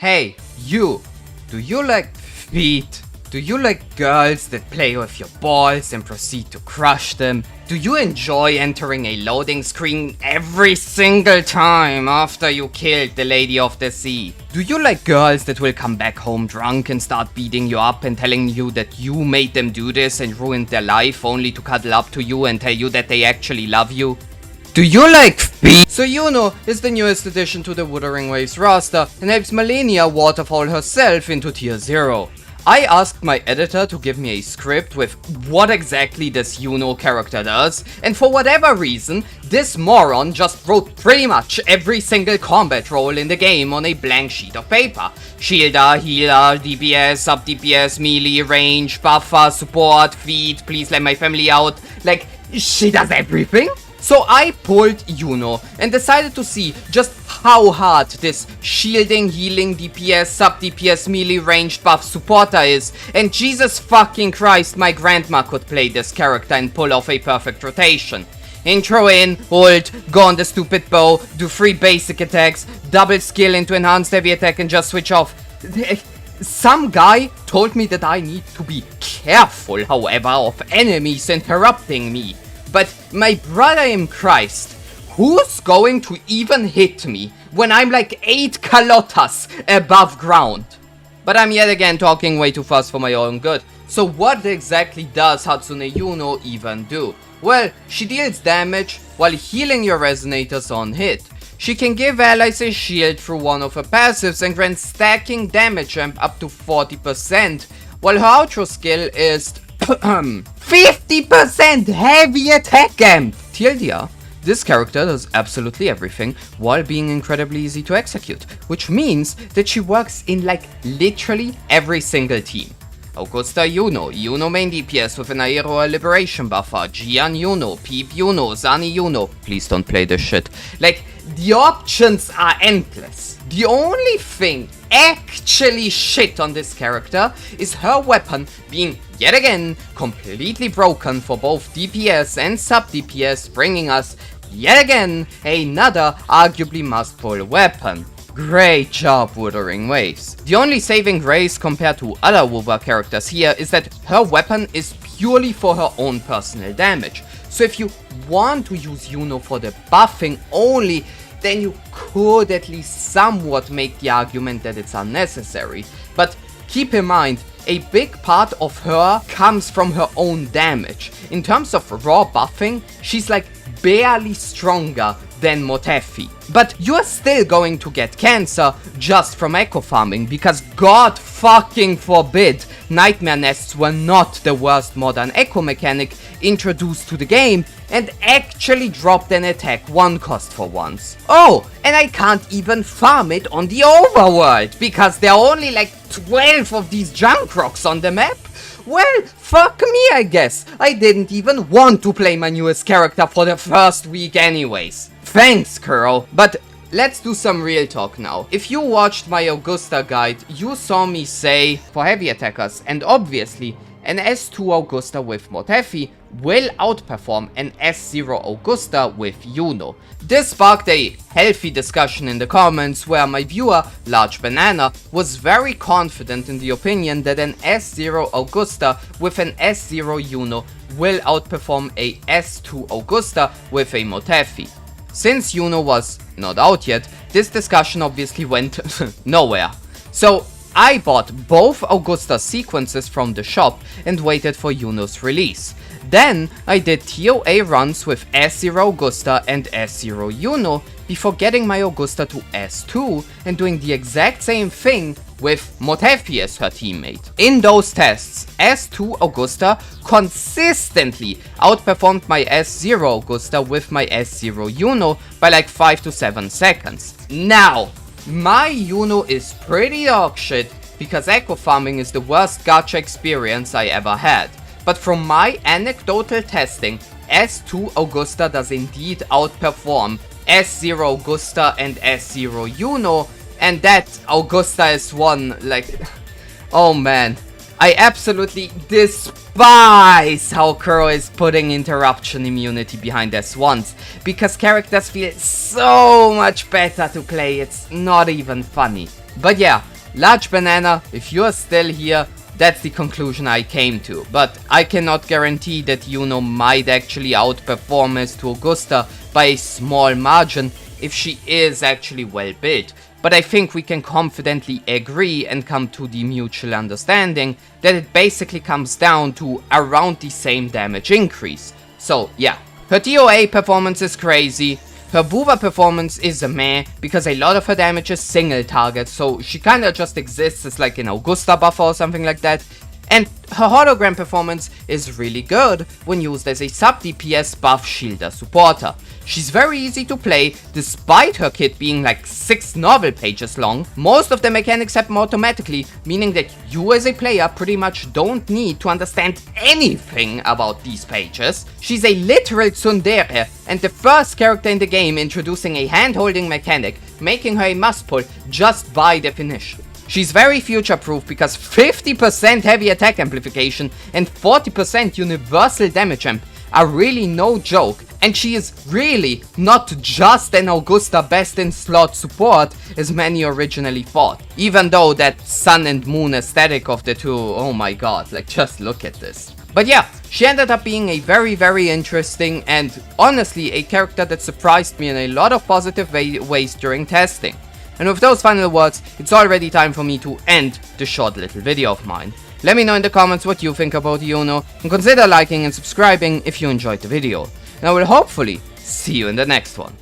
Hey, you! Do you like feet? Do you like girls that play with your balls and proceed to crush them? Do you enjoy entering a loading screen every single time after you killed the Lady of the Sea? Do you like girls that will come back home drunk and start beating you up and telling you that you made them do this and ruined their life only to cuddle up to you and tell you that they actually love you? Do you like feet? So Yuno is the newest addition to the Wuthering Waves roster and helps Malenia waterfall herself into tier 0. I asked my editor to give me a script with what exactly this Yuno character does, and for whatever reason, this moron just wrote pretty much every single combat role in the game on a blank sheet of paper. Shielder, healer, DPS, sub-DPS, melee, range, buffer, support, feed, please let my family out. Like, she does everything? So I pulled Yuno and decided to see just how hard this shielding, healing, DPS, sub-DPS, melee, ranged buff supporter is, and Jesus fucking Christ, my grandma could play this character and pull off a perfect rotation. Intro in, ult, go on the stupid bow, do 3 basic attacks, double skill into enhanced heavy attack and just switch off. Some guy told me that I need to be careful, however, of enemies interrupting me. But my brother in Christ, who's going to even hit me when I'm like 8 calotas above ground? But I'm yet again talking way too fast for my own good. So what exactly does Hatsune Iuno even do? Well, she deals damage while healing your resonators on hit. She can give allies a shield through one of her passives and grant stacking damage amp up to 40%, while her outro skill is 50% heavy attack amp! TLDR, this character does absolutely everything while being incredibly easy to execute, which means that she works in like literally every single team. Augusta Yuno, Yuno main DPS with an Aero Liberation buffer, Gian Yuno, Peep Yuno, Zani Yuno. Please don't play this shit. Like, the options are endless. The only thing actually shit on this character is her weapon being yet again completely broken for both DPS and sub-DPS, bringing us yet again another arguably must-pull weapon. Great job, Wuthering Waves. The only saving grace compared to other Wuva characters here is that her weapon is purely for her own personal damage. So if you want to use Yuno for the buffing only, then you could at least somewhat make the argument that it's unnecessary. But keep in mind, a big part of her comes from her own damage. In terms of raw buffing, she's like barely stronger than Motefi. But you're still going to get cancer just from echo farming, because God fucking forbid Nightmare Nests were not the worst modern echo mechanic introduced to the game and actually dropped an attack 1 cost for once. Oh, and I can't even farm it on the overworld because there are only like 12 of these junk rocks on the map. Well, fuck me, I guess. I didn't even want to play my newest character for the first week anyways. Thanks, Curl. But let's do some real talk now. If you watched my Augusta guide, you saw me say, for heavy attackers, and obviously, an S2 Augusta with Motefi will outperform an S0 Augusta with Yuno. This sparked a healthy discussion in the comments where my viewer, Large Banana, was very confident in the opinion that an S0 Augusta with an S0 Yuno will outperform a S2 Augusta with a Motefi. Since Yuno was not out yet, this discussion obviously went nowhere. So I bought both Augusta sequences from the shop and waited for Yuno's release. Then I did TOA runs with S0 Augusta and S0 Yuno before getting my Augusta to S2 and doing the exact same thing with Motefi as her teammate. In those tests, S2 Augusta consistently outperformed my S0 Augusta with my S0 Yuno by like 5 to 7 seconds. Now, my Yuno is pretty dog shit because echo farming is the worst gacha experience I ever had. But from my anecdotal testing, S2 Augusta does indeed outperform S0 Augusta and S0 Yuno, and that Augusta is one, like, oh man. I absolutely despise how Kuro is putting interruption immunity behind S1s, because characters feel so much better to play, it's not even funny. But yeah, Large Banana, if you're still here, that's the conclusion I came to. But I cannot guarantee that Yuno might actually outperform Ms. Augusta by a small margin if she is actually well built. But I think we can confidently agree and come to the mutual understanding that it basically comes down to around the same damage increase. So yeah, her DOA performance is crazy. Her Wuva performance is a meh, because a lot of her damage is single target, so she kinda just exists as like an Augusta buffer or something like that. And her hologram performance is really good when used as a sub DPS buff shielder supporter. She's very easy to play, despite her kit being like 6 novel pages long. Most of the mechanics happen automatically, meaning that you as a player pretty much don't need to understand anything about these pages. She's a literal tsundere, and the first character in the game introducing a hand-holding mechanic, making her a must-pull just by definition. She's very future-proof because 50% heavy attack amplification and 40% universal damage amp are really no joke, and she is really not just an Augusta best in slot support as many originally thought. Even though that sun and moon aesthetic of the two, oh my god, like just look at this. But yeah, she ended up being a very interesting and honestly a character that surprised me in a lot of positive ways during testing. And with those final words, it's already time for me to end the short little video of mine. Let me know in the comments what you think about Yuno, and consider liking and subscribing if you enjoyed the video. And I will hopefully see you in the next one.